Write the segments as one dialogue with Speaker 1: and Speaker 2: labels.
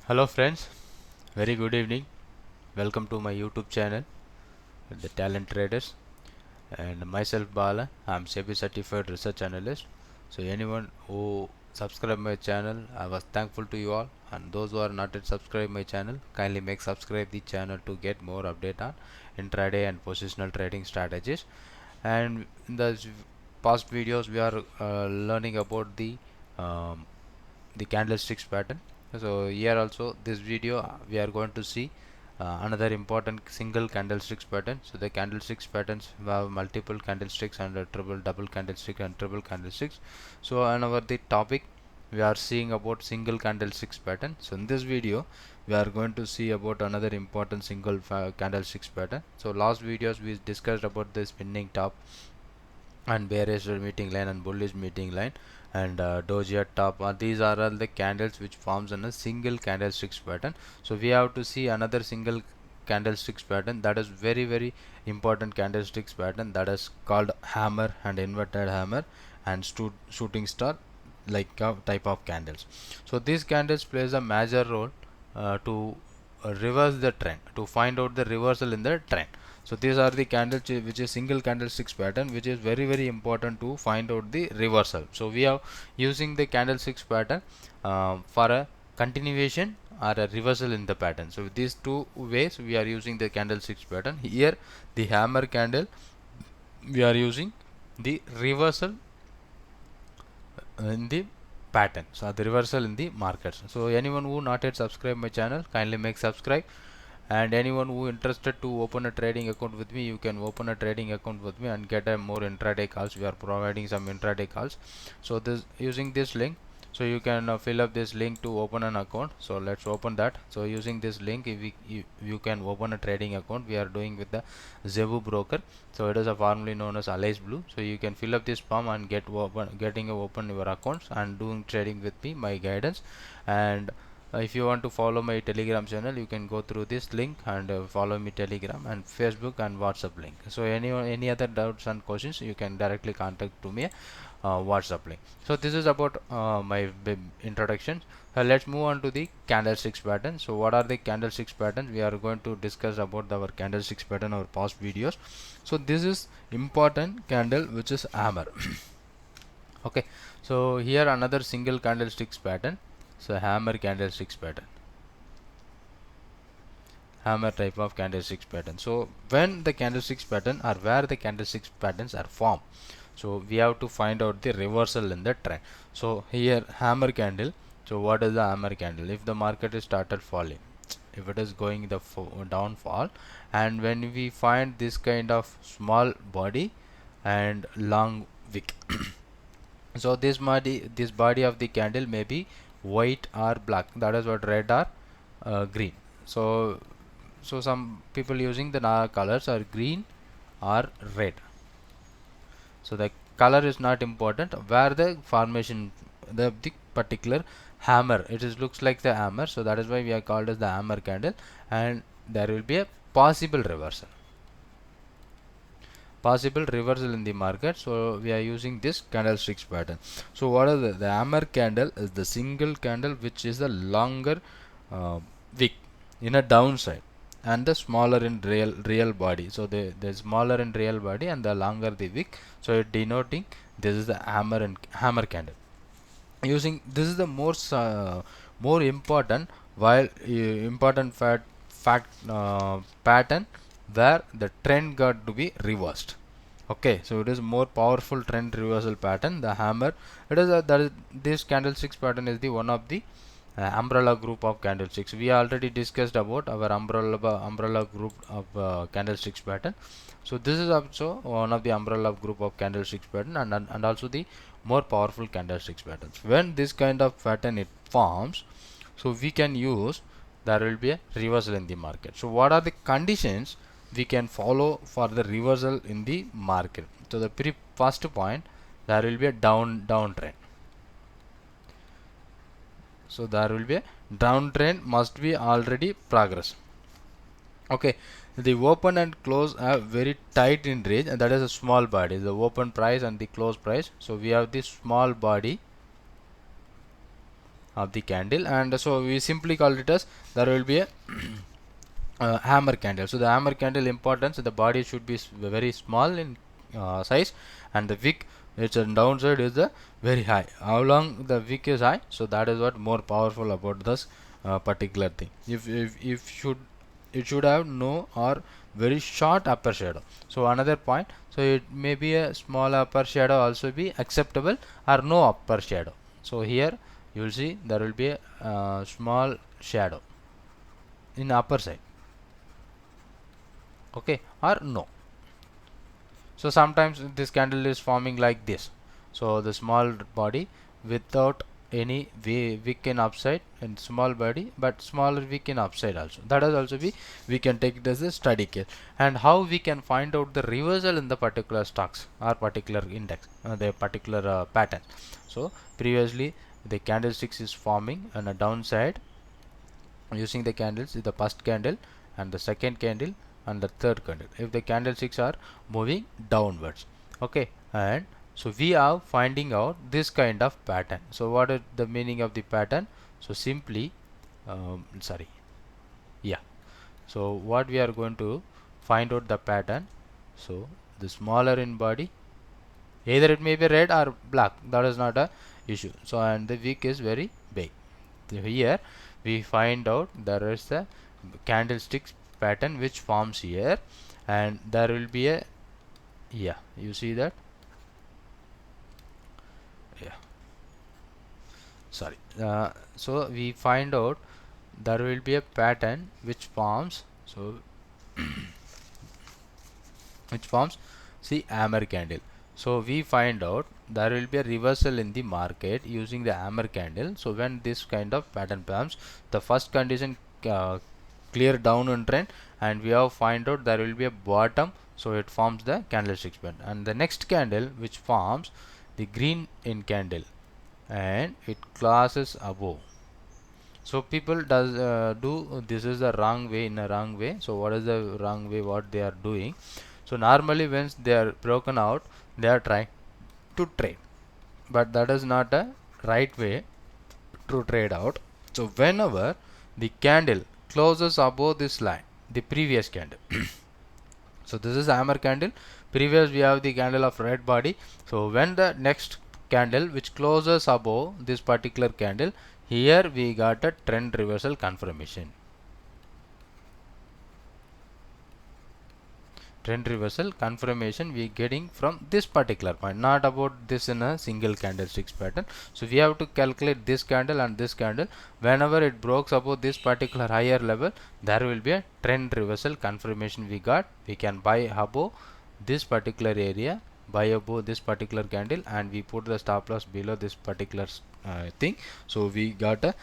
Speaker 1: Hello friends, very good evening. Welcome to my YouTube channel, The Talent Traders, and myself Bala. I'm SEBI certified research analyst. So anyone who subscribe my channel, I was thankful to you all. And those who are not yet subscribed my channel, kindly make subscribe the channel to get more update on intraday and positional trading strategies. And in the past videos, we are learning about the candlesticks pattern. So here also this video we are going to see another important single candlesticks pattern. So the candlesticks patterns have multiple candlesticks and triple double candlestick and triple candlesticks. So on our the topic we are seeing about single candlesticks pattern. So in this video we are going to see about another important single candlesticks pattern. So last videos we discussed about the spinning top and bearish meeting line and bullish meeting line and doji at top. These are all the candles which forms in a single candlesticks pattern. So we have to see another single candlesticks pattern, that is very important candlesticks pattern, that is called hammer and inverted hammer and shooting star like type of candles. So these candles plays a major role to reverse the trend, to find out the reversal in the trend. So these are the candles which is single candlesticks pattern, which is very important to find out the reversal. So we are using the candlesticks pattern for a continuation or a reversal in the pattern. So with these two ways we are using the candlesticks pattern. Here the hammer candle we are using the reversal in the pattern, so the reversal in the markets. So anyone who not yet subscribe my channel, kindly make subscribe. And anyone who interested to open a trading account with me, you can open a trading account with me and get a more intraday calls. We are providing some intraday calls. So this using this link, so you can fill up this link to open an account. So let's open that. So using this link, if you can open a trading account. We are doing with the Zebu broker. So it is a formerly known as Alice Blue. So you can fill up this form and getting open your accounts and doing trading with me, my guidance. And if you want to follow my telegram channel, you can go through this link and follow me telegram and Facebook and WhatsApp link. So any other doubts and questions, you can directly contact to me WhatsApp link. So this is about my introduction. Let's move on to the candlesticks pattern. So what are the candlesticks patterns? We are going to discuss about our candlesticks pattern our past videos. So this is important candle which is hammer. Okay, so here another single candlesticks pattern. So hammer candlesticks pattern, hammer type of candlesticks pattern. So when the candlesticks pattern or where the candlesticks patterns are formed, so we have to find out the reversal in the trend. So here hammer candle. So what is the hammer candle? If the market is started falling, if it is going the downfall, and when we find this kind of small body and long wick, so this body of the candle may be white or black, that is what, red or green. So some people using the colors are green or red. So the color is not important, where the formation, the particular hammer, it is looks like the hammer. So that is why we are called as the hammer candle, and there will be a possible reversal in the market. So we are using this candlesticks pattern. So what are the hammer candle is the single candle which is the longer wick in a downside and the smaller in real body. So the smaller in real body and the longer the wick, so it denoting this is the hammer candle. Using this is the more important, while important pattern where the trend got to be reversed. Okay, so it is more powerful trend reversal pattern, the hammer. It is this candlesticks pattern is the one of the umbrella group of candlesticks. We already discussed about our umbrella group of candlesticks pattern. So this is also one of the umbrella group of candlesticks pattern, and also the more powerful candlesticks patterns. When this kind of pattern it forms, so we can use, there will be a reversal in the market. So what are the conditions we can follow for the reversal in the market? So the first point, there will be a downtrend. So there will be a downtrend must be already progress. Okay, the open and close are very tight in range, and that is a small body, the open price and the close price. So we have this small body of the candle, and so we simply call it as there will be a hammer candle. So the hammer candle importance, the body should be very small in size, and the wick, its downside is the very high. How long the wick is high, so that is what more powerful about this particular thing. If should, it should have no or very short upper shadow. So another point, so it may be a small upper shadow also be acceptable, or no upper shadow. So here you will see there will be a small shadow in upper side, okay, or no. So sometimes this candle is forming like this, so the small body without any wick in upside, and small body but smaller wick in upside also, that is also be, we can take it as a study case. And how we can find out the reversal in the particular stocks or particular index, the particular pattern. So previously the candlesticks is forming on a downside using the candles, the first candle and the second candle and the third candle, if the candlesticks are moving downwards, okay. And so we are finding out this kind of pattern. So what is the meaning of the pattern? So simply sorry, yeah, so what we are going to find out the pattern. So the smaller in body, either it may be red or black, that is not a issue. So and the wick is very big. Here we find out there is a candlestick pattern which forms here, and there will be a, yeah, you see that, yeah, sorry, so we find out there will be a pattern which forms, so which forms, see, hammer candle. So we find out there will be a reversal in the market using the hammer candle. So when this kind of pattern forms, the first condition clear downward trend, and we have find out there will be a bottom, so it forms the candlestick pattern. And the next candle which forms the green in candle, and it crosses above. So people does do this is the wrong way, in a wrong way. So what is the wrong way what they are doing? So normally when they are broken out, they are trying to trade, but that is not a right way to trade out. So whenever the candle closes above this line, the previous candle, so this is hammer candle, previous we have the candle of red body. So when the next candle which closes above this particular candle, here we got a trend reversal confirmation. Trend reversal confirmation we getting from this particular point, not about this in a single candlesticks pattern. So we have to calculate this candle and this candle. Whenever it breaks above this particular higher level, there will be a trend reversal confirmation we got. We can buy above this particular area, buy above this particular candle, and we put the stop loss below this particular thing. So we got a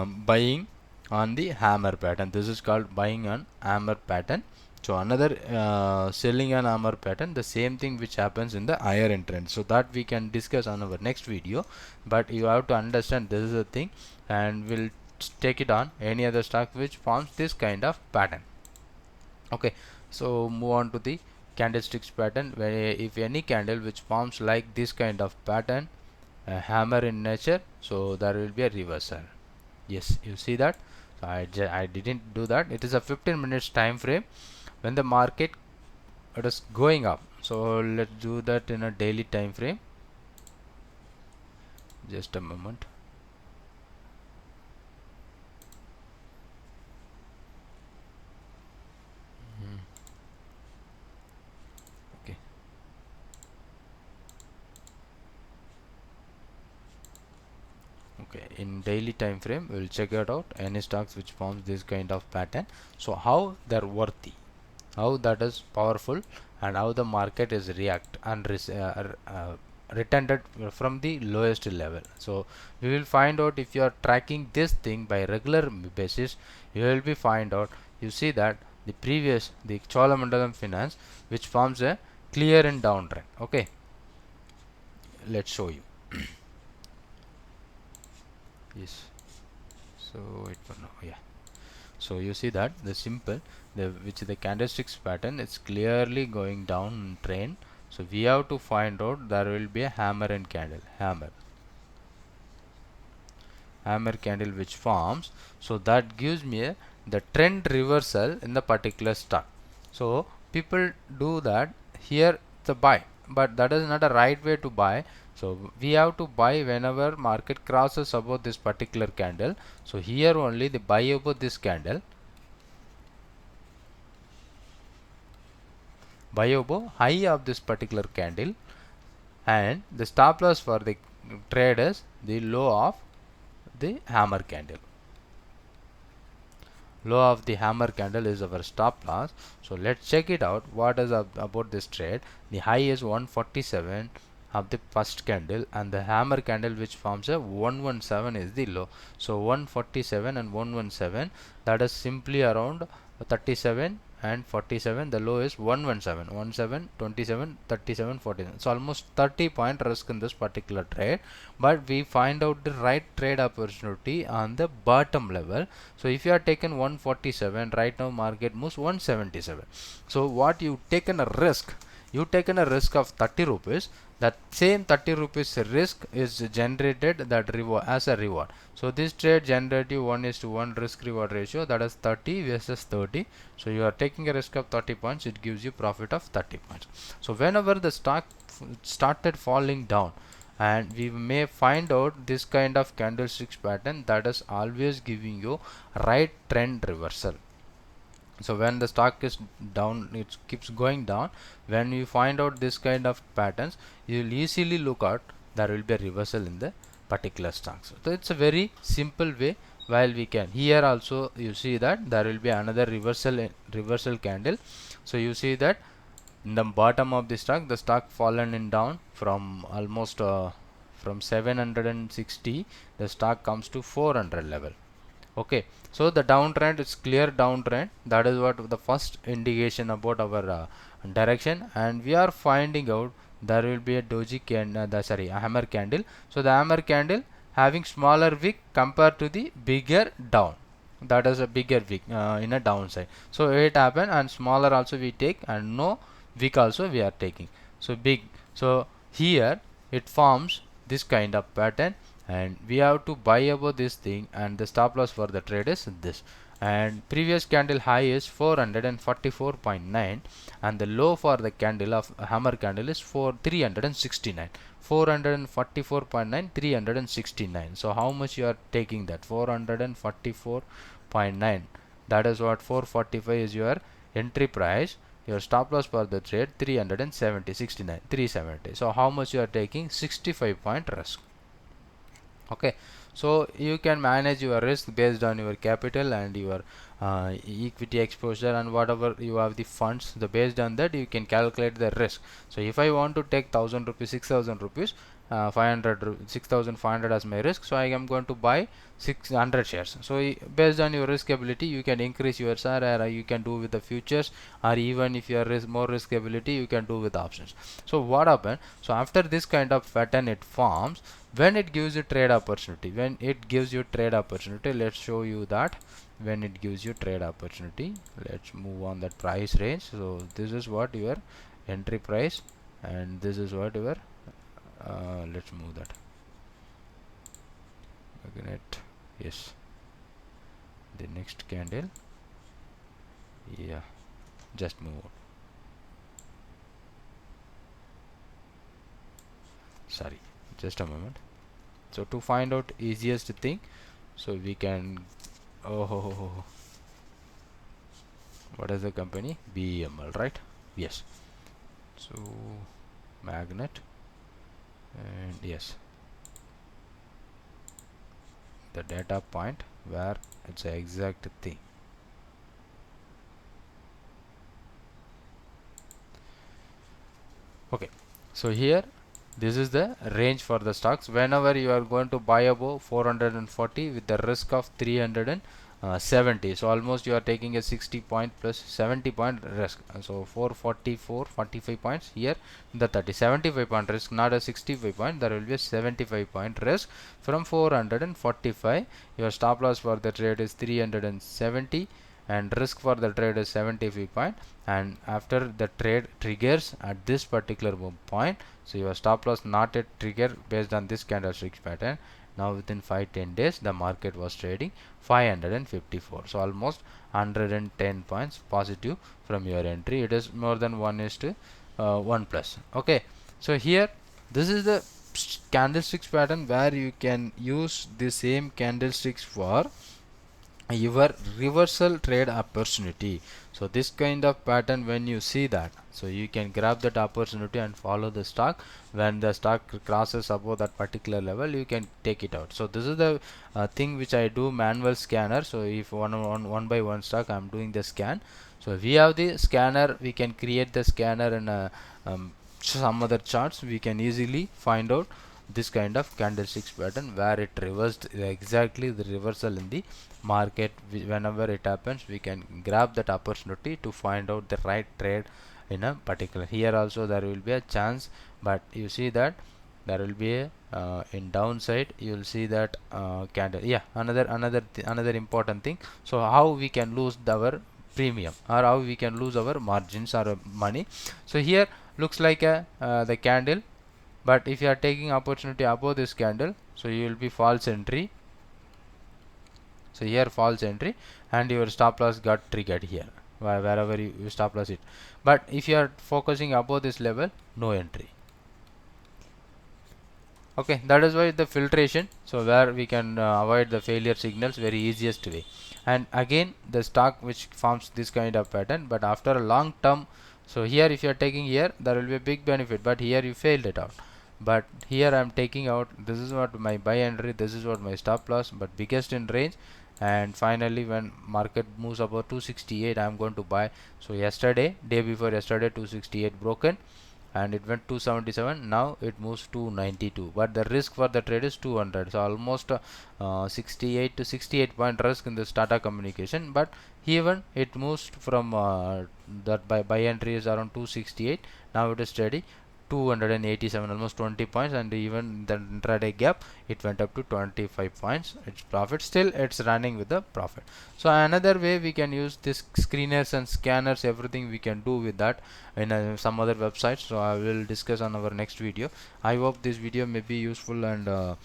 Speaker 1: buying on the hammer pattern. This is called buying on hammer pattern. So another selling an hammer pattern, the same thing which happens in the higher end trend. So that we can discuss on our next video, but you have to understand this is a thing, and we'll take it on any other stock which forms this kind of pattern. Okay, so move on to the candlesticks pattern, where if any candle which forms like this kind of pattern, a hammer in nature, so there will be a reversal. Yes, you see that. So I didn't do that. It is a 15 minutes time frame when the market, it is going up. So let's do that in a daily time frame. Just a moment. Okay. Okay, in daily time frame we will check it out any stocks which forms this kind of pattern. So how they're worthy, how that is powerful, and how the market is react and retended from the lowest level. So we will find out if you are tracking this thing by regular basis, you will be find out, you see that the previous, the Cholamandalam Finance, which forms a clear and downtrend. Okay, let's show you. Yes, so wait for now, yeah. So you see that the simple, the which the candlesticks pattern, it's clearly going down trend. So we have to find out there will be a hammer and candle, hammer. hammer candle which forms, so that gives me the trend reversal in the particular stock. So people do that here, the buy, but that is not a right way to buy. So we have to buy whenever market crosses above this particular candle. So here only the buy above this candle, buy above high of this particular candle, and the stop loss for the trade is the low of the hammer candle. Low of the hammer candle is our stop loss. So let's check it out. What is about this trade? The high is 147 of the first candle, and the hammer candle which forms a 117 is the low. So 147 and 117, that is simply around 37 and 47. The low is 117, 17, 27, 37, 47. So almost 30-point risk in this particular trade, but we find out the right trade opportunity on the bottom level. So if you are taken 147, right now market moves 177. So what you taken a risk, you taken a risk of 30 rupees. That same 30 rupees risk is generated that reward as a reward. So this trade generative 1:1 risk reward ratio, that is 30 versus 30. So you are taking a risk of 30 points, it gives you profit of 30 points. So whenever the stock started falling down, and we may find out this kind of candlesticks pattern, that is always giving you right trend reversal. So when the stock is down, it keeps going down. When you find out this kind of patterns, you will easily look out there will be a reversal in the particular stocks. So it's a very simple way. While we can here also, you see that there will be another reversal candle. So you see that in the bottom of the stock fallen in down from almost from 760, the stock comes to 400 level. Okay, so the downtrend is clear downtrend. That is what the first indication about our direction, and we are finding out there will be a doji candle, a hammer candle. So the hammer candle having smaller wick compared to the bigger down, that is a bigger wick in a downside. So it happen, and smaller also we take, and no wick also we are taking. So big. So here it forms this kind of pattern, and we have to buy above this thing, and the stop loss for the trade is this. And previous candle high is 444.9, and the low for the candle of hammer candle is 369. 444.9, 369. So how much you are taking that? 444.9, that is what 445 is your entry price. Your stop loss for the trade 370, 69, 370. So how much you are taking? 65-point risk. Okay, so you can manage your risk based on your capital and your equity exposure, and whatever you have the funds, the based on that you can calculate the risk. So if I want to take 1000 rupees, 6000 rupees, 6500 as my risk, so I am going to buy 600 shares. So based on your risk ability, you can increase your share, or you can do with the futures, or even if you are more risk ability, you can do with options. So what happened? So after this kind of pattern it forms, when it gives you trade opportunity, let's show you that. When it gives you trade opportunity, let's move on that price range. So this is what your entry price, and this is what your let's move that magnet. Yes, the next candle. Yeah, just move on. Sorry, just a moment. So to find out easiest thing, so we can what is the company? BEML, right? Yes. So magnet, and yes, the data point where it's the exact thing. Okay, so here this is the range for the stocks. Whenever you are going to buy above 440 with the risk of 370, so almost you are taking a 60 point plus 70 point risk. So 444, 45 points here, the 75 point risk, not a 65 point. There will be a 75 point risk from 445. Your stop loss for the trade is 370, and risk for the trade is 75 point. And after the trade triggers at this particular point, so your stop loss not yet trigger based on this candlestick pattern. Now within 5-10 days the market was trading 554, so almost 110 points positive from your entry. It is more than 1 is to 1 plus. Okay, so here this is the candlesticks pattern where you can use the same candlesticks for your reversal trade opportunity. So this kind of pattern, when you see that, so you can grab that opportunity and follow the stock. When the stock crosses above that particular level, you can take it out. So this is the thing which I do manual scanner. So if one by one stock I'm doing the scan, so we have the scanner, we can create the scanner in some other charts. We can easily find out this kind of candlesticks pattern where it reversed exactly the reversal in the market. Whenever it happens, we can grab that opportunity to find out the right trade in a particular. Here also there will be a chance, but you see that there will be a in downside you will see that candle. Yeah, another important thing. So how we can lose our premium, or how we can lose our margins or money. So here looks like a the candle, but if you are taking opportunity above this candle, so you will be false entry. So here false entry, and your stop loss got triggered here wherever you stop loss it. But if you are focusing above this level, no entry. Okay, that is why the filtration, so where we can avoid the failure signals very easiest way. And again the stock which forms this kind of pattern, but after a long term, so here if you are taking here, there will be a big benefit, but here you failed it out. But here I am taking out, this is what my buy entry, this is what my stop loss, but biggest in range. And finally when market moves above 268, I am going to buy. So yesterday, day before yesterday, 268 broken and it went 277. Now it moves to 92, but the risk for the trade is 200. So almost 68 to 68 point risk in this Tata Communication. But even it moves from that by entry is around 268. Now it is steady 287, almost 20 points, and even the intraday gap it went up to 25 points. It's profit, still it's running with the profit. So another way we can use this screeners and scanners, everything we can do with that in some other websites. So I will discuss on our next video. I hope this video may be useful and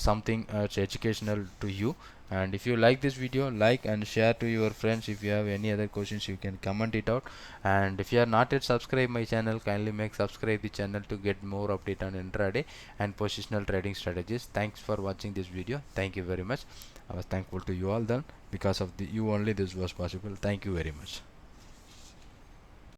Speaker 1: something educational to you. And if you like this video, like and share to your friends. If you have any other questions, you can comment it out. And if you are not yet subscribed my channel, kindly make subscribe the channel to get more update on intraday and positional trading strategies. Thanks for watching this video. Thank you very much. I was thankful to you all then, because of you only this was possible. Thank you very much.